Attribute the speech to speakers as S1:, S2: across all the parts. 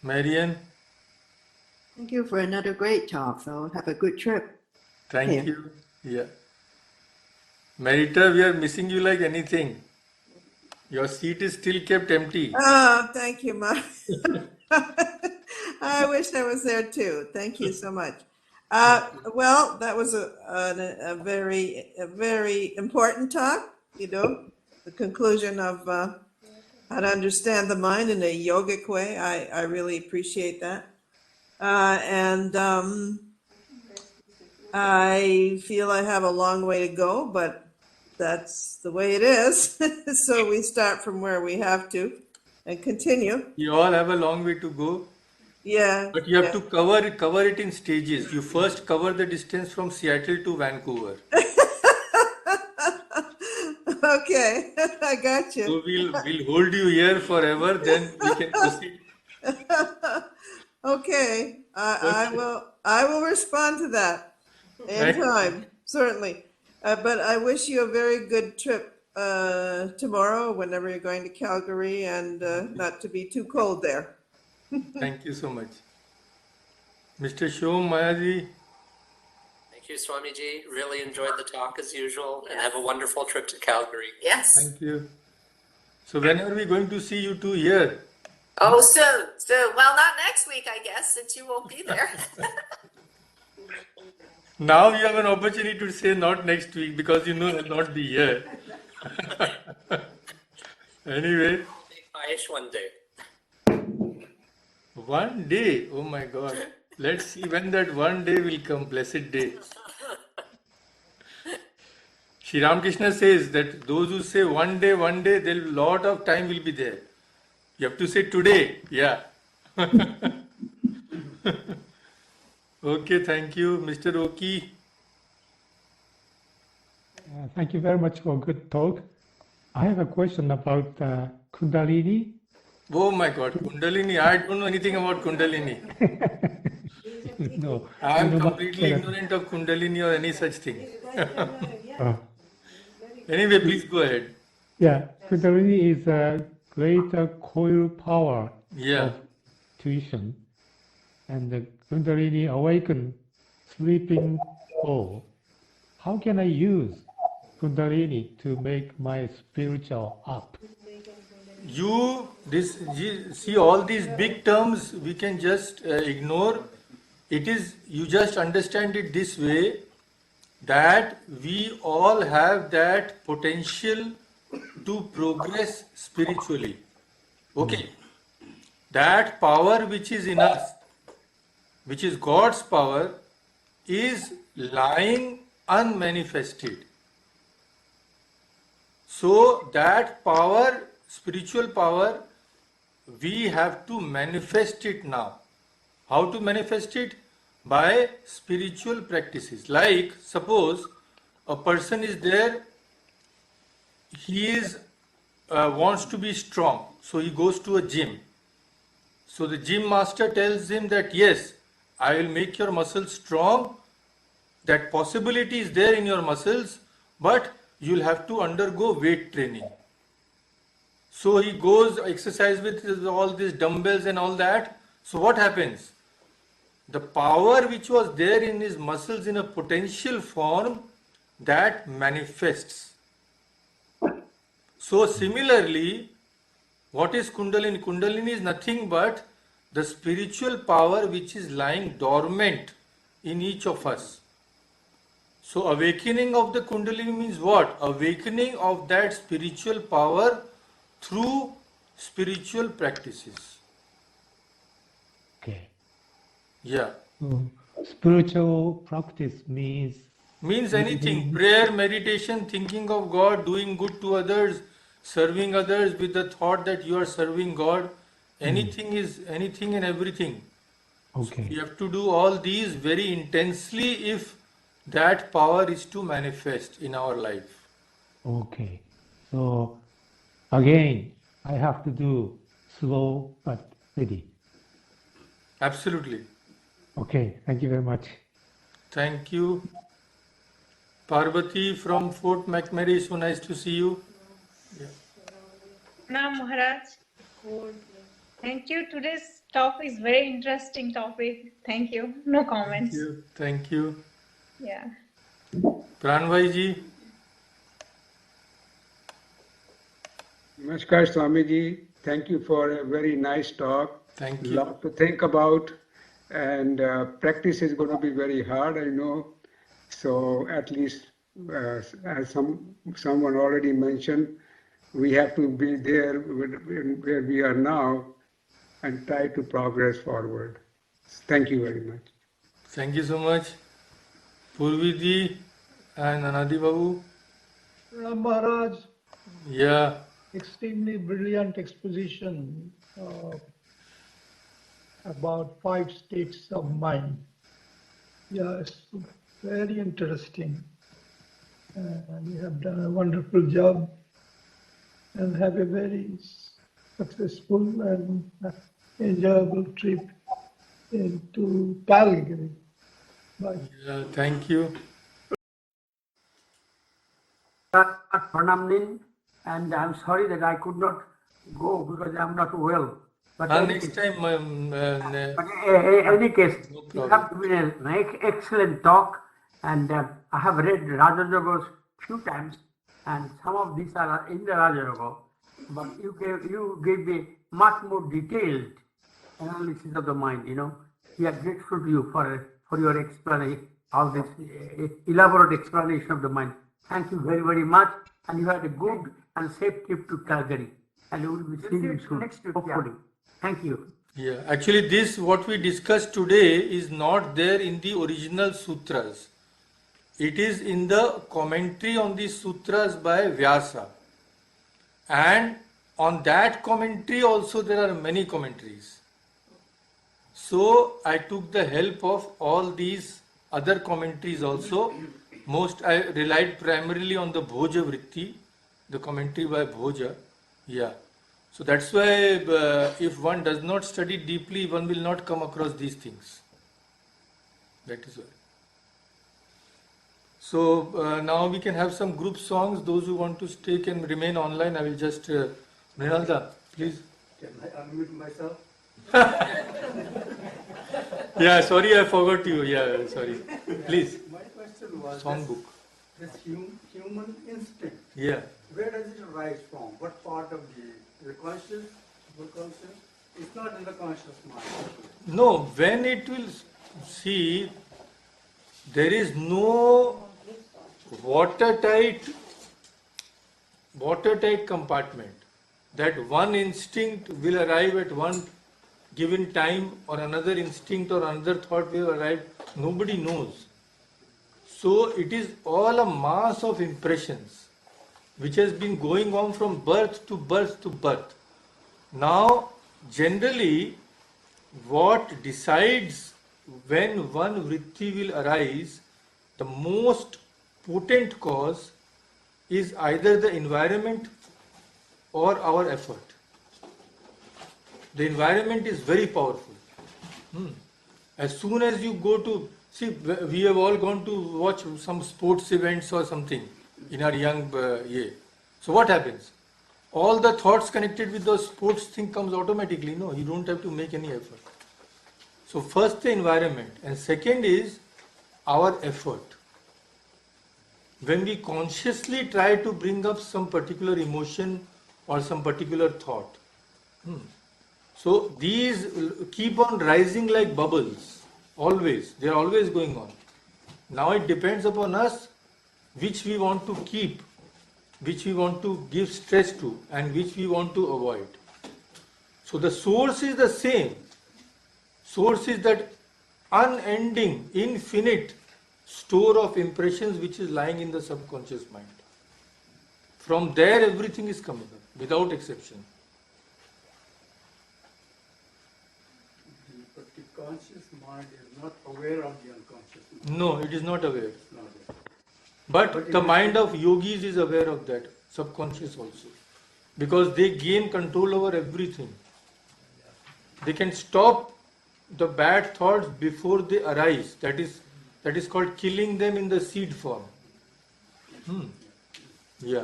S1: Marian,
S2: Thank you for another great talk, so have a good trip.
S1: thank
S2: Here.
S1: you. Yeah. Marita, we are missing you like anything. Your seat is still kept empty.
S3: Oh, thank you, Mark. I wish I was there too. Thank you so much. Well, that was a very important talk, the conclusion of how to understand the mind in a yogic way. I really appreciate that. And I feel I have a long way to go, but that's the way it is. So we start from where we have to and continue.
S1: You all have a long way to go,
S3: Yeah,
S1: but you have
S3: yeah.
S1: to cover it in stages. You first cover the distance from Seattle to Vancouver.
S3: Okay, I got
S1: So
S3: you.
S1: we'll hold you here forever, then we can proceed.
S3: Okay,
S1: Okay.
S3: I will respond to that in
S1: Thank you.
S3: time, certainly. But I wish you a very good trip tomorrow, whenever you're going to Calgary, and not to be too cold there.
S1: Thank you so much. Mr. Shom Mayaji,
S4: Thank you, Swamiji. Really enjoyed the talk as usual, and have a wonderful trip to Calgary.
S5: Yes.
S1: thank you. So when are we going to see you two here?
S5: Oh, soon. Well, not next week, I guess, since you won't be there.
S1: Now you have an opportunity to say not next week because you know I'll not be here. Anyway,
S4: Take Aish one day.
S1: one day, oh my God. Let's see when that one day will come, blessed day. Sri Ramakrishna says that those who say one day, there a lot of time will be there. You have to say today, yeah. Okay, thank you, Mr. Oki.
S6: Thank you very much for a good talk. I have a question about Kundalini.
S1: Oh my God, Kundalini. I don't know anything about Kundalini.
S6: No,
S1: I am
S6: you know what-
S1: completely ignorant of Kundalini or any such thing.
S6: uh,
S1: Anyway, please go ahead.
S6: yeah, Kundalini is a greater coil power
S1: Yeah.
S6: of tuition, and the Kundalini awaken sleeping soul. How can I use Kundalini to make my spiritual up?
S1: See all these big terms we can just ignore. It is, you just understand it this way, that we all have that potential to progress spiritually. Okay. That power which is in us, which is God's power, is lying unmanifested. So that power, spiritual power, we have to manifest it now. How to manifest it? By spiritual practices. Like, suppose a person is there, he is wants to be strong, so he goes to a gym. So the gym master tells him that yes, I will make your muscles strong. That possibility is there in your muscles, but you'll have to undergo weight training. So he goes exercise with all these dumbbells and all that. So what happens? The power which was there in his muscles in a potential form, that manifests. So similarly, what is Kundalini? Kundalini is nothing but the spiritual power which is lying dormant in each of us. So awakening of the Kundalini means what? Awakening of that spiritual power through spiritual practices.
S6: Okay.
S1: Yeah.
S6: So spiritual practice means
S1: Means anything. Prayer, meditation, thinking of God, doing good to others, serving others with the thought that you are serving God. Anything is anything and everything.
S6: okay.
S1: You have to do all these very intensely if that power is to manifest in our life.
S6: Okay. So again, I have to do slow but steady.
S1: Absolutely.
S6: Okay. Thank you very much.
S1: Thank you. Parvati from Fort McMurray, so nice to see you.
S7: Now, Maharaj, thank you. Today's talk is very interesting topic. Thank you. No
S1: Thank
S7: comments.
S1: you. Thank you.
S7: Yeah.
S1: Pranbhai ji.
S8: Namaskar, Swamiji. Thank you for a very nice talk.
S1: Thank you.
S8: Lot to think about, and practice is going to be very hard, I know. So at least, as someone already mentioned, we have to be there where we are now and try to progress forward. Thank you very much.
S1: Thank you so much. Purvi ji and Anadi Babu.
S9: Maharaj,
S1: Yeah.
S9: extremely brilliant exposition about 5 states of mind. Yes, very interesting. You have done a wonderful job and have a very successful and enjoyable trip into Calgary. Bye.
S1: Yeah. Thank you.
S10: Pranamnin, and I'm sorry that I could not go because I'm not well. But
S1: Next time,
S10: in any case,
S1: no
S10: you
S1: problem.
S10: have given an excellent talk, and I have read Raja Yoga few times, and some of these are in the Raja Yoga, but you gave me much more detailed analysis of the mind. We are grateful to you for your explanation, all this elaborate explanation of the mind. Thank you very, very much, and you had a good and safe trip to Calgary, and we will be seeing you soon, hopefully. Thank you.
S1: Yeah, actually this what we discussed today is not there in the original sutras. It is in the commentary on the sutras by Vyasa. And on that commentary also there are many commentaries. So I took the help of all these other commentaries also. I relied primarily on the Bhoja Vritti, the commentary by Bhoja. Yeah. So that's why if one does not study deeply, one will not come across these things. That is why. So now we can have some group songs. Those who want to stay can remain online. I will just, Mrinalda, please.
S11: Can I unmute myself?
S1: Yeah, sorry, I forgot you. Yeah, sorry. Please.
S11: My question was
S1: Songbook.
S11: this human instinct.
S1: Yeah.
S11: Where does it arise from? What part of the conscious, subconscious? It's not in the conscious mind.
S1: No, when it will see, there is no watertight compartment that one instinct will arrive at one given time or another instinct or another thought will arrive. Nobody knows. So it is all a mass of impressions which has been going on from birth to birth to birth. Now, generally, what decides when one vritti will arise, the most potent cause is either the environment or our effort. The environment is very powerful. As soon as you go to, see, we have all gone to watch some sports events or something in our young year. So what happens? All the thoughts connected with the sports thing comes automatically. No, you don't have to make any effort. So first the environment, and second is our effort. When we consciously try to bring up some particular emotion or some particular thought, so these keep on rising like bubbles, always. They are always going on. Now it depends upon us which we want to keep, which we want to give stress to, and which we want to avoid. So the source is the same. Source is that unending, infinite store of impressions which is lying in the subconscious mind. From there everything is coming up, without exception.
S11: But the conscious mind is not aware of the unconscious mind.
S1: No, it is not aware.
S11: It's not aware.
S1: But the mind of yogis is aware of that, subconscious also. Because they gain control over everything. They can stop the bad thoughts before they arise. That is called killing them in the seed form. Yeah.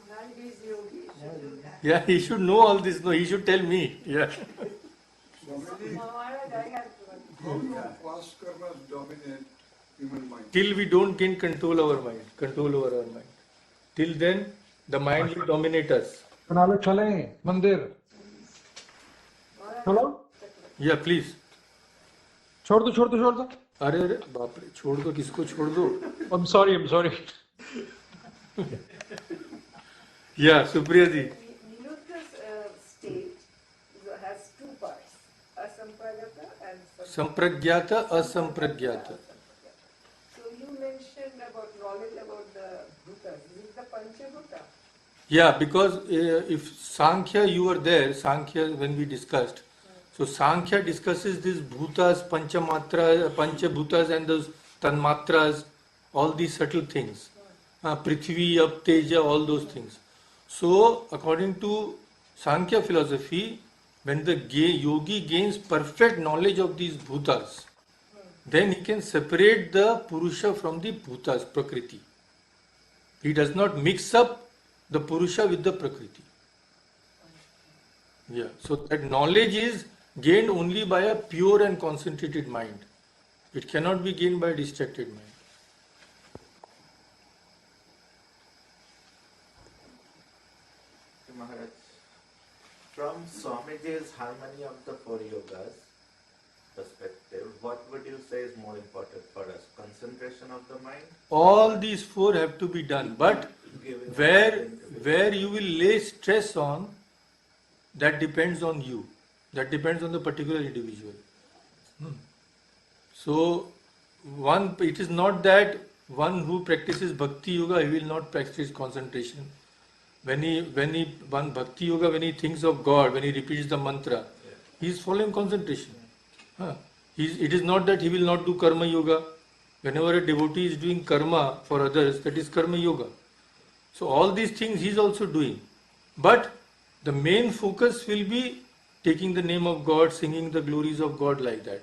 S2: Nowadays yogis should do that.
S1: Yeah, he should know all this. No, he should tell me. Yeah.
S12: How do past karmas dominate human mind?
S1: Till we don't gain control over mind, control over our mind. Till then, the mind will dominate us.
S13: चलो चलें मंदिर चलो
S1: Yeah, please.
S13: छोड़ दो छोड़ दो छोड़ दो
S1: अरे अरे बाप रे, छोड़ दो किसको छोड़ दो?
S13: I'm sorry
S1: Yeah, Supriya ji.
S14: Niruddha's state has two parts, asampragyata and
S1: Sampragyata, asampragyata.
S14: So you mentioned about knowledge about the bhutas. Is it the Panchabhuta?
S1: Yeah, because if Sankhya, you were there, Sankhya, when we discussed. So Sankhya discusses these bhutas, panchabhutas and those tanmatras, all these subtle things. Prithvi, up, teja, all those things. So according to Sankhya philosophy, when the yogi gains perfect knowledge of these bhutas, then he can separate the Purusha from the bhutas, Prakriti. He does not mix up the Purusha with the Prakriti. Yeah, so that knowledge is gained only by a pure and concentrated mind. It cannot be gained by a distracted mind.
S15: Maharaj, from Swamiji's harmony of the four yogas perspective, what would you say is more important for us? Concentration of the mind?
S1: All these four have to be done, but where you will lay stress on, that depends on you. That depends on the particular individual. So, it is not that one who practices bhakti yoga, he will not practice concentration. When he bhakti yoga, when he thinks of God, when he repeats the mantra, he is following concentration. It is not that he will not do karma yoga. Whenever a devotee is doing karma for others, that is karma yoga. So all these things he is also doing. But the main focus will be taking the name of God, singing the glories of God, like that.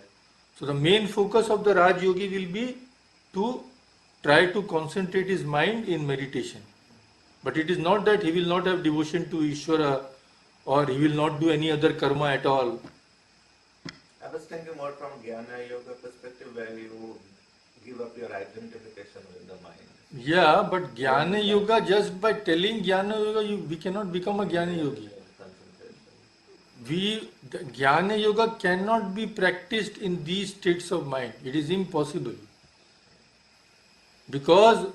S1: So the main focus of the Raj Yogi will be to try to concentrate his mind in meditation. But it is not that he will not have devotion to Ishvara or he will not do any other karma at all.
S15: I was thinking more from Jnana Yoga perspective, where you give up your identification with the mind.
S1: Yeah, but Jnana Yoga, just by telling Jnana Yoga, we cannot become a Jnana Yogi. The Jnana Yoga cannot be practiced in these states of mind. It is impossible. Because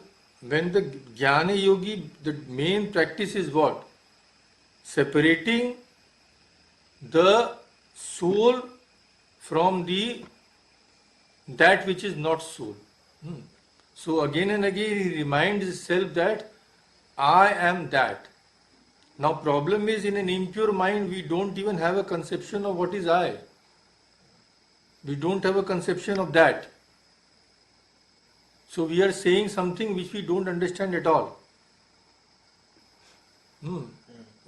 S1: when the Jnana Yogi, the main practice is what? Separating the soul from that which is not soul. So again and again he reminds himself that I am that. Now problem is, in an impure mind we don't even have a conception of what is I. We don't have a conception of that. So we are saying something which we don't understand at all.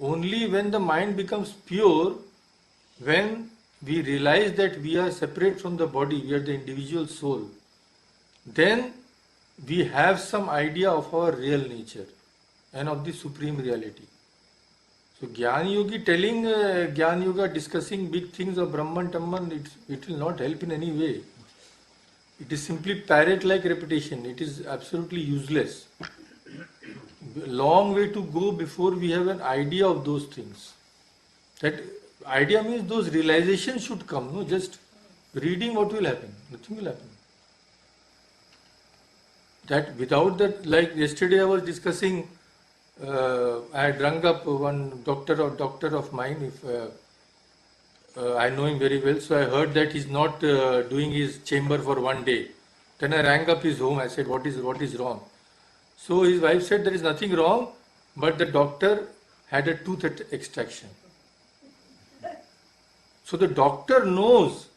S1: Only when the mind becomes pure, when we realize that we are separate from the body, we are the individual soul, then we have some idea of our real nature and of the supreme reality. So Jnana Yogi telling Jnana Yoga, discussing big things of Brahman, Tamman, it will not help in any way. It is simply parrot-like repetition. It is absolutely useless. Long way to go before we have an idea of those things. That idea means those realizations should come. No, just reading, what will happen? Nothing will happen. That without that, like yesterday I was discussing, I had rung up one doctor of mine. I know him very well, so I heard that he's not doing his chamber for one day. Then I rang up his home. I said, what is wrong? So his wife said, there is nothing wrong, but the doctor had a tooth extraction. So the doctor knows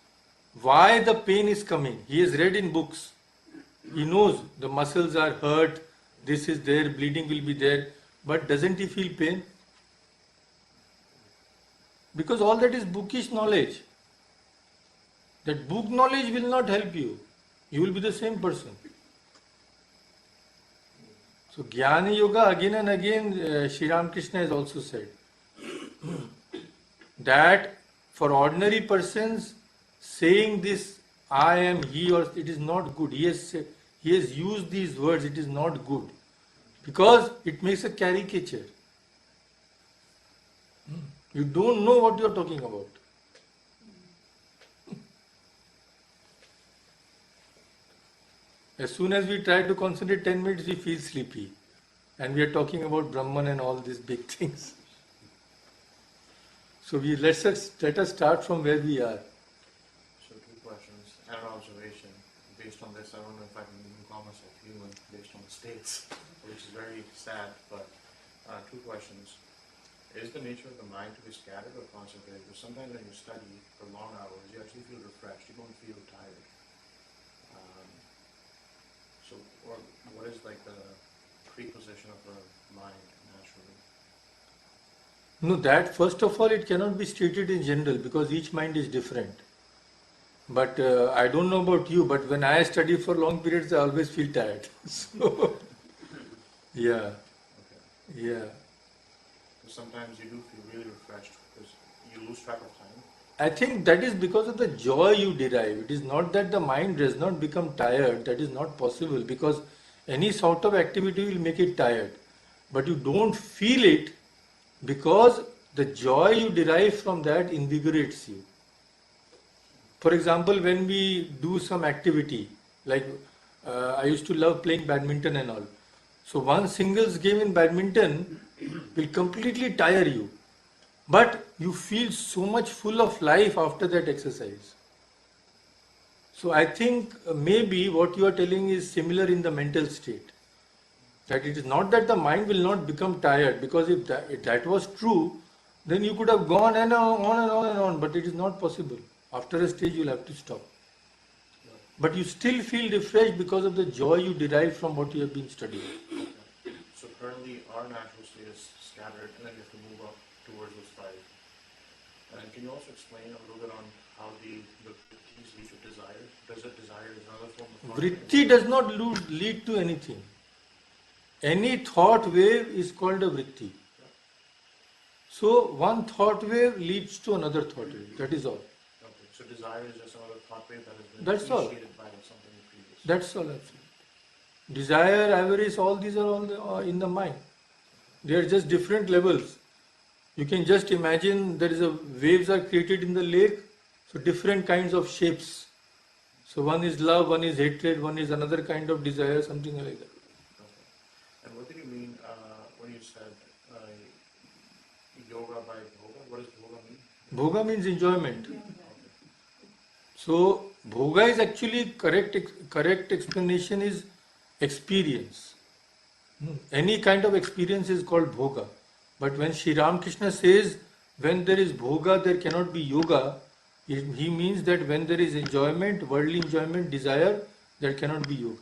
S1: why the pain is coming. He has read in books. He knows the muscles are hurt, this is there, bleeding will be there, but doesn't he feel pain? Because all that is bookish knowledge. That book knowledge will not help you. You will be the same person. So Jnana Yoga, again and again, Sri Ramakrishna has also said, that for ordinary persons saying this I am he or it is not good. He has used these words, it is not good because it makes a caricature. You don't know what you are talking about. As soon as we try to concentrate 10 minutes, we feel sleepy. And we are talking about Brahman and all these big things. So let us start from where we are.
S16: So 2 questions and an observation. Based on this, I don't know if I can even call myself human based on the states, which is very sad, but 2 questions. Is the nature of the mind to be scattered or concentrated? Because sometimes when you study for long hours, you actually feel refreshed. You don't feel tired. What is like the preposition of the mind naturally?
S1: No, that first of all, it cannot be stated in general because each mind is different. But I don't know about you, but when I study for long periods, I always feel tired. So, yeah.
S16: Okay.
S1: Yeah.
S16: Sometimes you do feel really refreshed because you lose track of time.
S1: I think that is because of the joy you derive. It is not that the mind does not become tired. That is not possible because any sort of activity will make it tired. But you don't feel it because the joy you derive from that invigorates you. For example, when we do some activity, like I used to love playing badminton and all. So one singles game in badminton will completely tire you. But you feel so much full of life after that exercise. So I think maybe what you are telling is similar in the mental state. That it is not that the mind will not become tired, because if that was true, then you could have gone and on and on and on, but it is not possible. After a stage you will have to stop. But you still feel refreshed because of the joy you derive from what you have been studying.
S16: Okay. So currently our natural state is scattered and then you have to move up towards those 5. And can you also explain a little bit on how the vrittis lead to desire? Does it desire is another form of
S1: Vritti does not lead to anything. Any thought wave is called a vritti. So one thought wave leads to another thought wave. That is all.
S16: Okay. So desire is just another thought wave that has been
S1: That's all.
S16: initiated by something previous.
S1: That's all. Absolutely. Desire, avarice, all these are all in the mind. They are just different levels. You can just imagine there is waves are created in the lake, so different kinds of shapes. So one is love, one is hatred, one is another kind of desire, something like that.
S16: Okay. And what did you mean when you said yoga by bhoga? What does bhoga mean?
S1: Bhoga means enjoyment. So bhoga is actually correct explanation is experience. Any kind of experience is called bhoga. But when Sri Ramakrishna says when there is bhoga there cannot be yoga, he means that when there is enjoyment, worldly enjoyment, desire, there cannot be yoga.